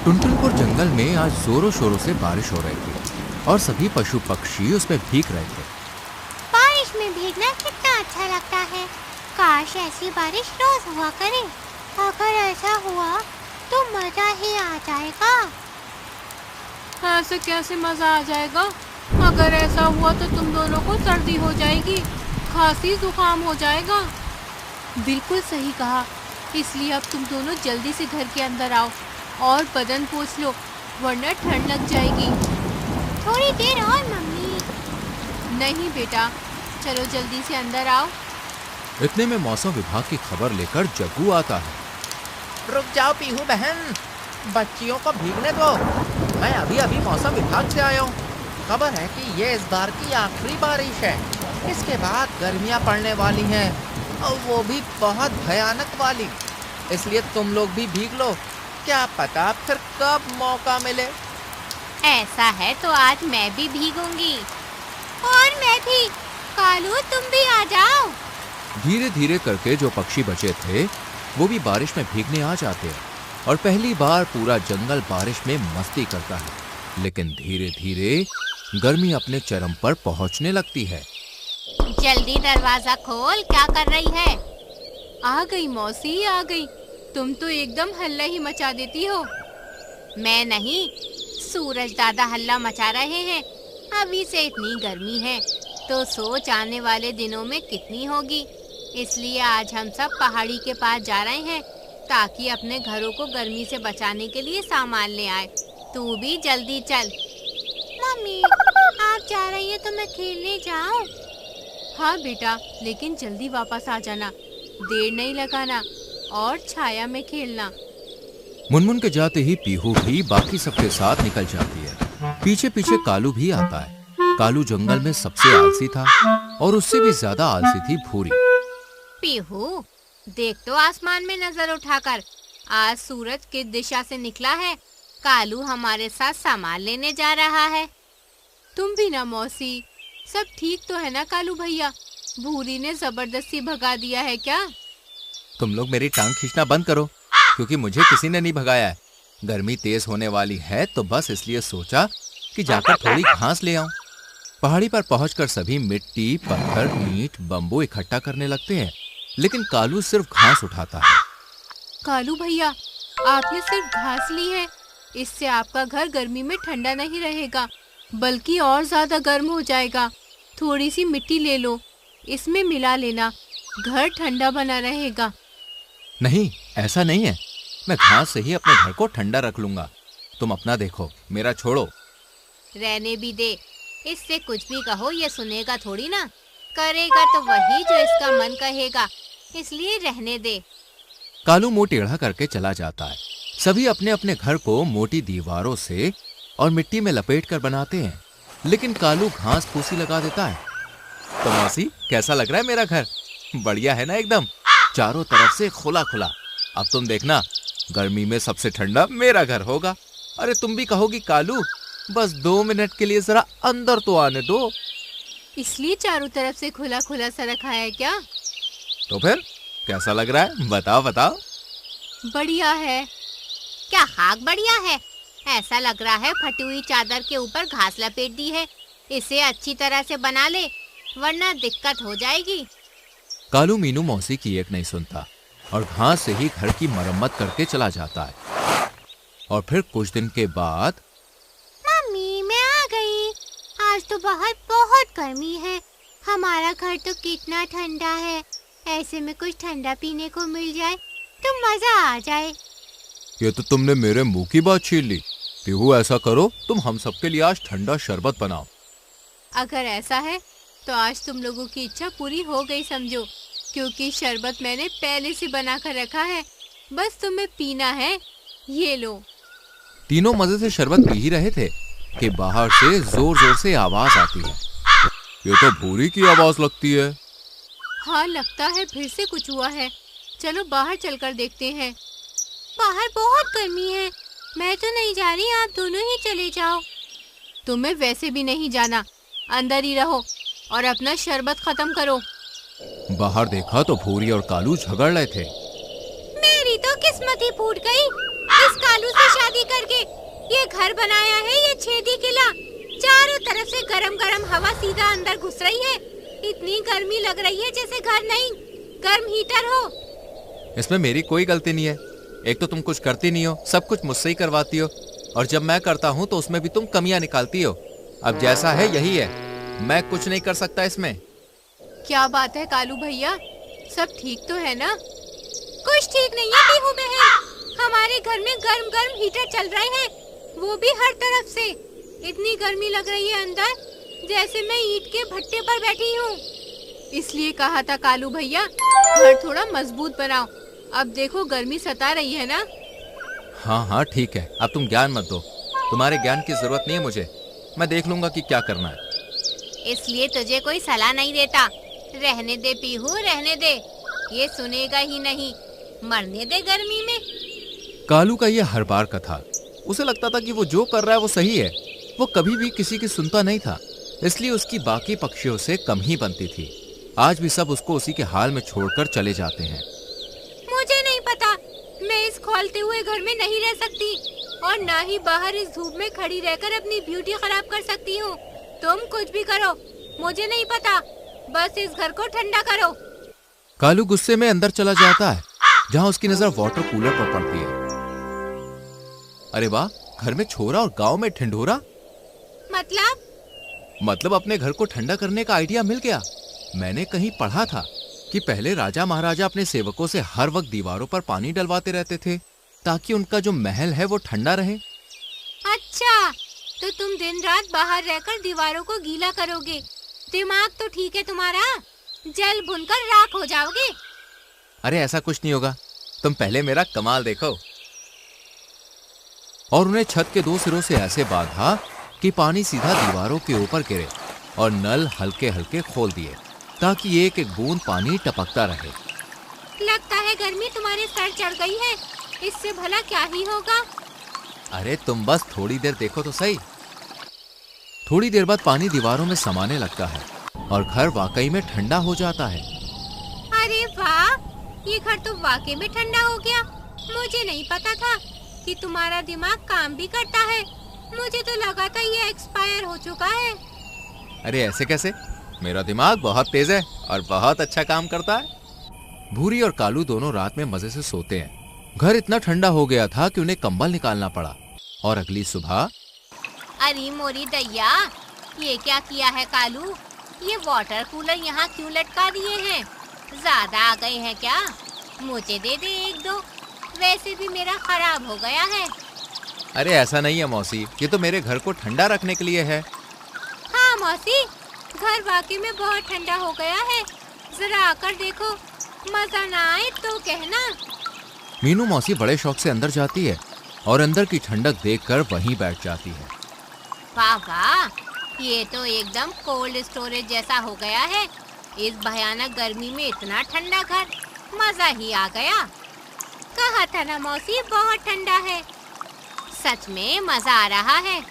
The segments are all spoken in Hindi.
टुनटुनपुर जंगल में आज जोरों शोरों से बारिश हो रही थी और सभी पशु पक्षी उसमें भीग रहे थे। बारिश में भीगना कितना अच्छा लगता है। काश ऐसी बारिश रोज हुआ करे। अगर ऐसा हुआ तो मजा ही आ जाएगा। ऐसे कैसे मजा आ जाएगा? अगर ऐसा हुआ तो तुम दोनों को सर्दी हो जाएगी, खांसी जुकाम हो जाएगा। बिल्कुल सही कहा। इसलिए अब तुम दोनों जल्दी से घर के अंदर आओ और बदन पोंछ लो, वरना ठंड लग जाएगी। थोड़ी देर और मम्मी। नहीं बेटा, चलो जल्दी से अंदर आओ। इतने में मौसम विभाग की खबर लेकर जग्गू आता है। रुक जाओ पीहू बहन, बच्चियों को भीगने दो। मैं अभी अभी मौसम विभाग से आया हूँ। खबर है कि ये इस बार की आखिरी बारिश है। इसके बाद गर्मियाँ पड़ने वाली हैं और वो भी बहुत भयानक वाली। इसलिए तुम लोग भी भीग लो, क्या पता फिर कब मौका मिले। ऐसा है तो आज मैं भी भीगूंगी। और मैं भी। कालू तुम भी आ जाओ। धीरे धीरे करके जो पक्षी बचे थे वो भी बारिश में भीगने आ जाते हैं और पहली बार पूरा जंगल बारिश में मस्ती करता है। लेकिन धीरे धीरे गर्मी अपने चरम पर पहुंचने लगती है। जल्दी दरवाजा खोल, क्या कर रही है? आ गई मौसी, आ गई। तुम तो एकदम हल्ला ही मचा देती हो। मैं नहीं, सूरज दादा हल्ला मचा रहे हैं। अभी से इतनी गर्मी है तो सोच आने वाले दिनों में कितनी होगी। इसलिए आज हम सब पहाड़ी के पास जा रहे हैं ताकि अपने घरों को गर्मी से बचाने के लिए सामान ले आए। तू भी जल्दी चल। मम्मी, आप जा रही है तो मैं खेलने जाऊं? हाँ बेटा, लेकिन जल्दी वापस आ जाना, देर नहीं लगाना और छाया में खेलना। मुनमुन के जाते ही पीहू भी बाकी सबके साथ निकल जाती है। पीछे पीछे कालू भी आता है। कालू जंगल में सबसे आलसी था और उससे भी ज्यादा आलसी थी भूरी। पीहू, देख तो आसमान में नजर उठाकर, आज सूरज किस दिशा से निकला है। कालू हमारे साथ सामान लेने जा रहा है। तुम भी ना मौसी, सब ठीक तो है ना कालू भैया? भूरी ने जबरदस्ती भगा दिया है क्या? तुम लोग मेरी टांग खींचना बंद करो, क्योंकि मुझे किसी ने नहीं भगाया है। गर्मी तेज होने वाली है तो बस इसलिए सोचा कि जाकर थोड़ी घास ले आऊं। पहाड़ी पर पहुंचकर सभी मिट्टी, पत्थर, ईंट, बम्बू इकट्ठा करने लगते हैं, लेकिन कालू सिर्फ घास उठाता है। कालू भैया, आपने सिर्फ घास ली है, इससे आपका घर गर्मी में ठंडा नहीं रहेगा बल्कि और ज्यादा गर्म हो जाएगा। थोड़ी सी मिट्टी ले लो, इसमें मिला लेना, घर ठंडा बना रहेगा। नहीं, ऐसा नहीं है। मैं घास से ही अपने घर को ठंडा रख लूंगा। तुम अपना देखो, मेरा छोड़ो। रहने भी दे, इससे कुछ भी कहो ये सुनेगा थोड़ी ना। करेगा तो वही जो इसका मन कहेगा, इसलिए रहने दे। कालू मुंह टेढ़ा करके चला जाता है। सभी अपने अपने घर को मोटी दीवारों से और मिट्टी में लपेटकर बनाते हैं, लेकिन कालू घास फूसी लगा देता है। तो मौसी, कैसा लग रहा है मेरा घर? बढ़िया है ना एकदम, चारों तरफ से खुला खुला। अब तुम देखना, गर्मी में सबसे ठंडा मेरा घर होगा। अरे तुम भी कहोगी कालू, बस 2 मिनट के लिए जरा अंदर तो आने दो। इसलिए चारों तरफ से खुला खुला सा रखा है क्या? तो फिर कैसा लग रहा है? बताओ बताओ। बढ़िया है। क्या हाक बढ़िया है? ऐसा लग रहा है फटी हुई चादर के ऊपर घास लपेट दी है। इसे अच्छी तरह से बना ले, वरना दिक्कत हो जाएगी। कालू मीनू मौसी की एक नहीं सुनता और घास से ही घर की मरम्मत करके चला जाता है। और फिर कुछ दिन के बाद, मम्मी, मैं आ गई। आज तो बहुत बहुत गर्मी है। हमारा घर तो कितना ठंडा है। ऐसे में कुछ ठंडा पीने को मिल जाए तो मजा आ जाए। ये तो तुमने मेरे मुंह की बात छीन ली। पीहू, ऐसा करो, तुम हम सबके लिए आज ठंडा शरबत बनाओ। अगर ऐसा है तो आज तुम लोगों की इच्छा पूरी हो गई समझो, क्योंकि शरबत मैंने पहले से बना कर रखा है, बस तुम्हें पीना है। ये लो। तीनों मजे से शरबत पी ही रहे थे कि बाहर से जोर जोर से आवाज आती है। ये तो भूरी की आवाज लगती है। हाँ, लगता है फिर से कुछ हुआ है। चलो बाहर चलकर देखते हैं। बाहर बहुत गर्मी है। मैं तो नहीं जा रही, आप दोनों ही चले जाओ। तुम्हें वैसे भी नहीं जाना, अंदर ही रहो और अपना शरबत खत्म करो। बाहर देखा तो भूरी और कालू झगड़ रहे थे। मेरी तो किस्मत ही फूट गई। इस कालू से शादी करके से गरम गरम हवा सीधा अंदर घुस रही है। इतनी गर्मी लग रही है जैसे घर नहीं गर्म हीटर हो। इसमें मेरी कोई गलती नहीं है। एक तो तुम कुछ करती नहीं हो, सब कुछ मुझसे ही करवाती हो, और जब मैं करता हूँ तो उसमें भी तुम कमियां निकालती हो। अब जैसा है यही है, मैं कुछ नहीं कर सकता इसमें। क्या बात है कालू भैया, सब ठीक तो है ना? कुछ ठीक नहीं है पीहू बहन। हमारे घर में गर्म गर्म हीटर चल रहे हैं, वो भी हर तरफ से। इतनी गर्मी लग रही है अंदर जैसे मैं ईंट के भट्टे पर बैठी हूँ। इसलिए कहा था कालू भैया, घर थोड़ा मजबूत बनाओ। अब देखो गर्मी सता रही है ना। हाँ हाँ ठीक है, अब तुम ज्ञान मत दो। तुम्हारे ज्ञान की जरूरत नहीं है मुझे, मैं देख लूंगा कि क्या करना है। इसलिए तुझे कोई सलाह नहीं देता। रहने दे पीहू, रहने दे। ये सुनेगा ही नहीं, मरने दे गर्मी में। कालू का ये हर बार का था। उसे लगता था कि वो जो कर रहा है वो सही है। वो कभी भी किसी की सुनता नहीं था, इसलिए उसकी बाकी पक्षियों से कम ही बनती थी। आज भी सब उसको उसी के हाल में छोड़कर चले जाते हैं। मुझे नहीं पता, मैं इस खौलते हुए घर में नहीं रह सकती, और ना ही बाहर इस धूप में खड़ी रहकर अपनी ब्यूटी खराब कर सकती हूँ। तुम कुछ भी करो, मुझे नहीं पता, बस इस घर को ठंडा करो। कालू गुस्से में अंदर चला जाता है, जहाँ उसकी नजर वाटर कूलर पर पड़ती है। अरे वाह, घर में छोरा और गांव में ढिंढोरा। मतलब अपने घर को ठंडा करने का आइडिया मिल गया। मैंने कहीं पढ़ा था कि पहले राजा महाराजा अपने सेवकों से हर वक्त दीवारों पर पानी डलवाते रहते थे, ताकि उनका जो महल है वो ठंडा रहे। अच्छा, तो तुम दिन रात बाहर रहकर दीवारों को गीला करोगे। दिमाग तो ठीक है तुम्हारा, जल भुनकर राख हो जाओगे। अरे ऐसा कुछ नहीं होगा, तुम पहले मेरा कमाल देखो। और उन्हें छत के दो सिरों से ऐसे बांधा कि पानी सीधा दीवारों के ऊपर गिरे, और नल हल्के हल्के खोल दिए ताकि एक एक बूंद पानी टपकता रहे। लगता है गर्मी तुम्हारे सर चढ़ गई है, इससे भला क्या ही होगा। अरे तुम बस थोड़ी देर देखो तो सही। थोड़ी देर बाद पानी दीवारों में समाने लगता है और घर वाकई में ठंडा हो जाता है। अरे वाह, ये घर तो वाकई में ठंडा हो गया। मुझे नहीं पता था कि तुम्हारा दिमाग काम भी करता है। मुझे तो लगा था ये एक्सपायर हो चुका है। अरे ऐसे कैसे, मेरा दिमाग बहुत तेज है और बहुत अच्छा काम करता है। भूरी और कालू दोनों रात में मजे से सोते हैं। घर इतना ठंडा हो गया था कि उन्हें कंबल निकालना पड़ा। और अगली सुबह, अरे मोरी दैया, ये क्या किया है कालू? ये वाटर कूलर यहाँ क्यों लटका दिए हैं? ज्यादा आ गए हैं क्या? मुझे दे दे एक दो, वैसे भी मेरा खराब हो गया है। अरे ऐसा नहीं है मौसी, ये तो मेरे घर को ठंडा रखने के लिए है। हाँ मौसी, घर वाकई में बहुत ठंडा हो गया है। जरा आकर देखो, मजा ना आए तो कहना। मीनू मौसी बड़े शौक से अंदर जाती है और अंदर की ठंडक देखकर वहीं बैठ जाती है। वाह वाह, ये तो एकदम कोल्ड स्टोरेज जैसा हो गया है। इस भयानक गर्मी में इतना ठंडा घर, मजा ही आ गया। कहा था ना मौसी, बहुत ठंडा है। सच में मजा आ रहा है।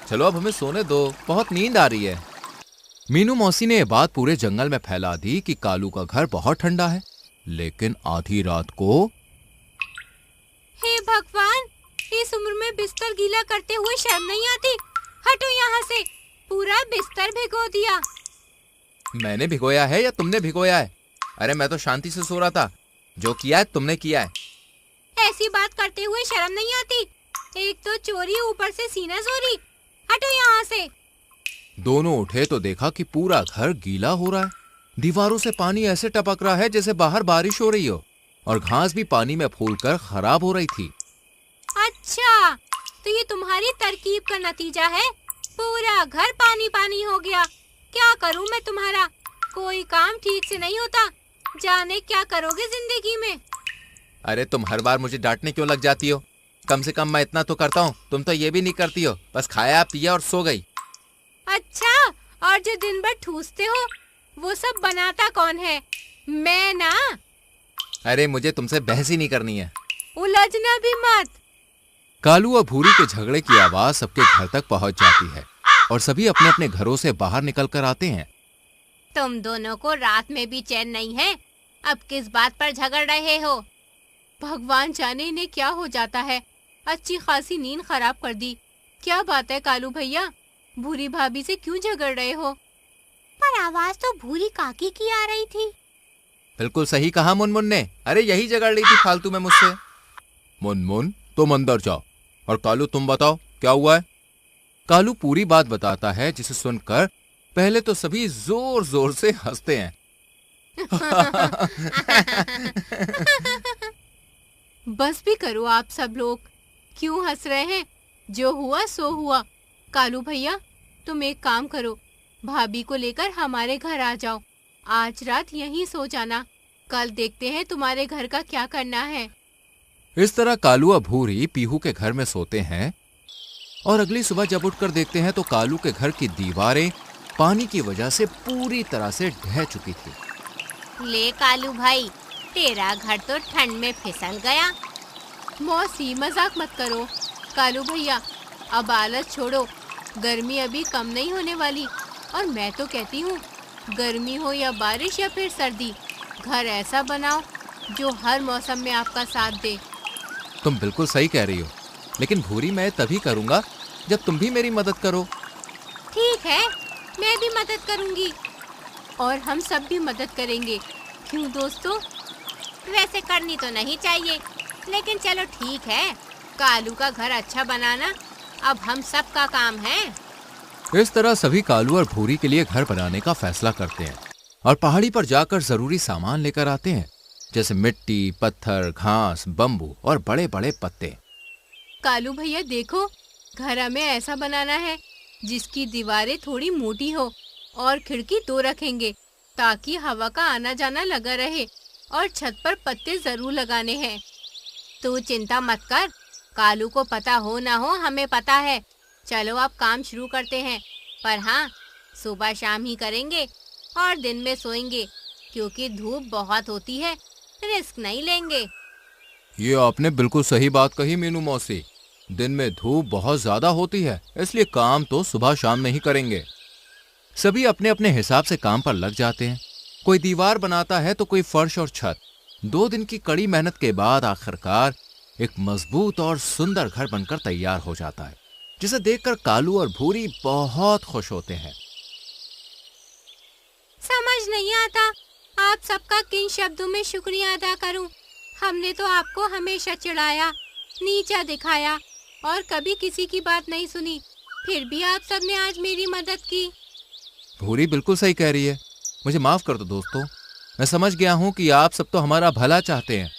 चलो अब हमें सोने दो, बहुत नींद आ रही है। मीनू मौसी ने ये बात पूरे जंगल में फैला दी कि कालू का घर बहुत ठंडा है। लेकिन आधी रात को, हे भगवान, इस उम्र में बिस्तर गीला करते हुए शर्म नहीं आती? हटो यहाँ से, पूरा बिस्तर भिगो दिया। मैंने भिगोया है या तुमने भिगोया है? अरे मैं तो शांति से सो रहा था। जो किया है तुमने किया है। ऐसी बात करते हुए शर्म नहीं आती? एक तो चोरी, ऊपर से सीना चोरी। हटो यहाँ से। दोनों उठे तो देखा कि पूरा घर गीला हो रहा है। दीवारों से पानी ऐसे टपक रहा है जैसे बाहर बारिश हो रही हो, और घास भी पानी में फूलकर खराब हो रही थी। अच्छा, तो ये तुम्हारी तरकीब का नतीजा है? पूरा घर पानी पानी हो गया। क्या करूं मैं तुम्हारा? कोई काम ठीक से नहीं होता। जाने क्या करोगे जिंदगी में। अरे तुम हर बार मुझे डांटने क्यों लग जाती हो? कम से कम मैं इतना तो करता हूँ, तुम तो ये भी नहीं करती हो। बस खाया पिया और सो गई। अच्छा, और जो दिन भर ठूसते हो वो सब बनाता कौन है? मैं ना। अरे मुझे तुमसे बहस ही नहीं करनी है। उलझना भी मत। कालू और भूरी के झगड़े की आवाज सबके घर तक पहुंच जाती है और सभी अपने अपने घरों से बाहर निकल कर आते हैं। तुम दोनों को रात में भी चैन नहीं है। अब किस बात पर झगड़ रहे हो? भगवान जाने इन्हें क्या हो जाता है। अच्छी खासी नींद खराब कर दी। क्या बात है कालू भैया, भूरी भाभी से क्यों झगड़ रहे हो? पर आवाज तो भूरी काकी की आ रही थी। बिल्कुल सही कहा मुनमुन ने। अरे यही झगड़ रही थी फालतू में मुझसे। मुनमुन तुम अंदर जाओ और कालू तुम बताओ क्या हुआ है। कालू पूरी बात बताता है, जिसे सुनकर पहले तो सभी जोर जोर से हंसते हैं। बस भी करो आप सब लोग, क्यों हंस रहे हैं? जो हुआ सो हुआ। कालू भैया तुम एक काम करो, भाभी को लेकर हमारे घर आ जाओ। आज रात यहीं सो जाना, कल देखते हैं तुम्हारे घर का क्या करना है। इस तरह कालू और भूरी पीहू के घर में सोते हैं और अगली सुबह जब उठकर देखते हैं तो कालू के घर की दीवारें पानी की वजह से पूरी तरह से ढह चुकी थी। ले कालू भाई, तेरा घर तो ठंड में फिसल गया। मौसी मजाक मत करो। कालू भैया अब आलस छोड़ो, गर्मी अभी कम नहीं होने वाली। और मैं तो कहती हूँ गर्मी हो या बारिश या फिर सर्दी, घर ऐसा बनाओ जो हर मौसम में आपका साथ दे। तुम बिल्कुल सही कह रही हो, लेकिन भूरी मैं तभी करूंगा जब तुम भी मेरी मदद करो। ठीक है, मैं भी मदद करूंगी। और हम सब भी मदद करेंगे, क्यों दोस्तों? वैसे करनी तो नहीं चाहिए, लेकिन चलो ठीक है। कालू का घर अच्छा बनाना अब हम सब का काम है। इस तरह सभी कालू और भूरी के लिए घर बनाने का फैसला करते हैं और पहाड़ी पर जाकर जरूरी सामान लेकर आते हैं, जैसे मिट्टी, पत्थर, घास, बम्बू और बड़े बड़े पत्ते। कालू भैया देखो, घर हमें ऐसा बनाना है जिसकी दीवारें थोड़ी मोटी हो और खिड़की 2 रखेंगे ताकि हवा का आना जाना लगा रहे, और छत पर पत्ते जरूर लगाने हैं। तू चिंता मत कर, कालू को पता हो ना हो हमें पता है। चलो अब काम शुरू करते हैं, पर हाँ सुबह शाम ही करेंगे और दिन में सोएंगे, क्योंकि धूप बहुत होती है, रिस्क नहीं लेंगे। ये आपने बिल्कुल सही बात कही मीनू मौसी। दिन में धूप बहुत ज्यादा होती है, इसलिए काम तो सुबह शाम में ही करेंगे। सभी अपने अपने हिसाब से काम पर लग जाते हैं। कोई दीवार बनाता है तो कोई फर्श और छत। 2 दिन की कड़ी मेहनत के बाद आखिरकार एक मजबूत और सुंदर घर बनकर तैयार हो जाता है, जिसे देखकर कालू और भूरी बहुत खुश होते हैं। समझ नहीं आता आप सबका किन शब्दों में शुक्रिया अदा करूं। हमने तो आपको हमेशा चिढ़ाया, नीचा दिखाया और कभी किसी की बात नहीं सुनी, फिर भी आप सबने आज मेरी मदद की। भूरी बिल्कुल सही कह रही है। मुझे माफ कर दो दोस्तों, मैं समझ गया हूँ कि आप सब तो हमारा भला चाहते हैं।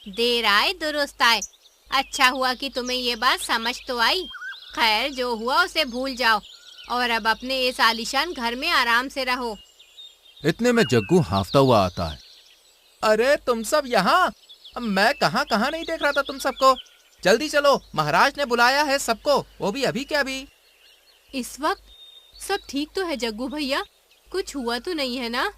देर आए दुरुस्त आए। अच्छा हुआ कि तुम्हें ये बात समझ तो आई। खैर जो हुआ उसे भूल जाओ और अब अपने इस आलीशान घर में आराम से रहो। इतने में जग्गू हांफता हुआ आता है। अरे तुम सब यहाँ? मैं कहाँ कहाँ नहीं देख रहा था तुम सबको। जल्दी चलो, महाराज ने बुलाया है सबको, वो भी अभी के अभी। इस वक्त सब ठीक तो है जग्गू भैया? कुछ हुआ तो नहीं है ना?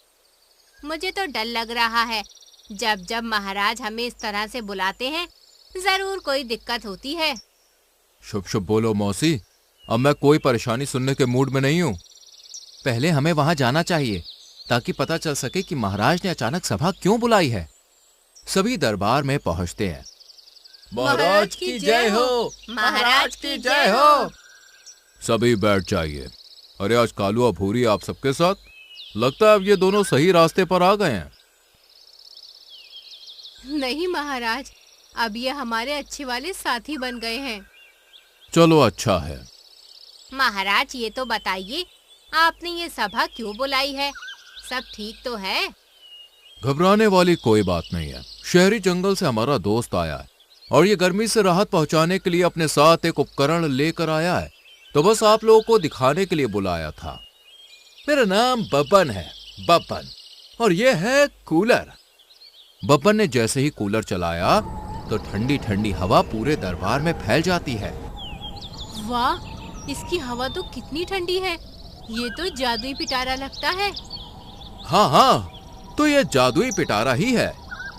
मुझे तो डर लग रहा है। जब जब महाराज हमें इस तरह से बुलाते हैं जरूर कोई दिक्कत होती है। शुभ शुभ बोलो मौसी, अब मैं कोई परेशानी सुनने के मूड में नहीं हूँ। पहले हमें वहां जाना चाहिए ताकि पता चल सके कि महाराज ने अचानक सभा क्यों बुलाई है। सभी दरबार में पहुंचते हैं। महाराज की जय हो, महाराज की जय हो। सभी बैठ जाइए। अरे आज कालू और भूरी आप सबके साथ, लगता है अब ये दोनों सही रास्ते पर आ गए हैं। नहीं महाराज, अब ये हमारे अच्छे वाले साथी बन गए हैं। चलो अच्छा है। महाराज ये तो बताइए, आपने ये सभा क्यों बुलाई है? सब ठीक तो है? घबराने वाली कोई बात नहीं है। शहरी जंगल से हमारा दोस्त आया है और ये गर्मी से राहत पहुंचाने के लिए अपने साथ एक उपकरण लेकर आया है, तो बस आप लोगों को दिखाने के लिए बुलाया था। मेरा नाम बब्बन है, बब्बन, और ये है कूलर। बब्बन ने जैसे ही कूलर चलाया तो ठंडी ठंडी हवा पूरे दरबार में फैल जाती है। वाह, इसकी हवा तो कितनी ठंडी है। ये तो जादुई पिटारा लगता है। हाँ हाँ, तो ये जादुई पिटारा ही है,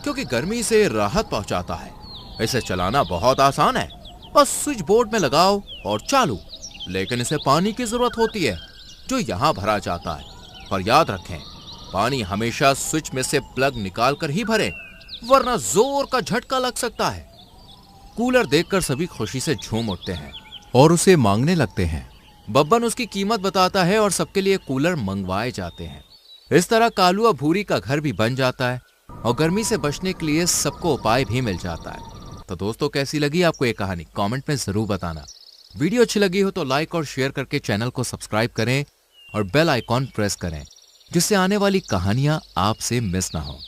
क्योंकि गर्मी से राहत पहुंचाता है। इसे चलाना बहुत आसान है, बस स्विच बोर्ड में लगाओ और चालू। लेकिन इसे पानी की जरूरत होती है, जो यहाँ भरा जाता है। पर याद रखें, पानी हमेशा स्विच में से प्लग निकाल कर ही भरें, वरना जोर का झटका लग सकता है। कूलर देखकर सभी खुशी से झूम उठते हैं और उसे मांगने लगते हैं। बब्बन उसकी कीमत बताता है और सबके लिए कूलर मंगवाए जाते हैं। इस तरह कालू और भूरी का घर भी बन जाता है और गर्मी से बचने के लिए सबको उपाय भी मिल जाता है। तो दोस्तों, कैसी लगी आपको ये कहानी कमेंट में जरूर बताना। वीडियो अच्छी लगी हो तो लाइक और शेयर करके चैनल को सब्सक्राइब करें और बेल आइकॉन प्रेस करें, जिससे आने वाली कहानियां आपसे मिस ना हो।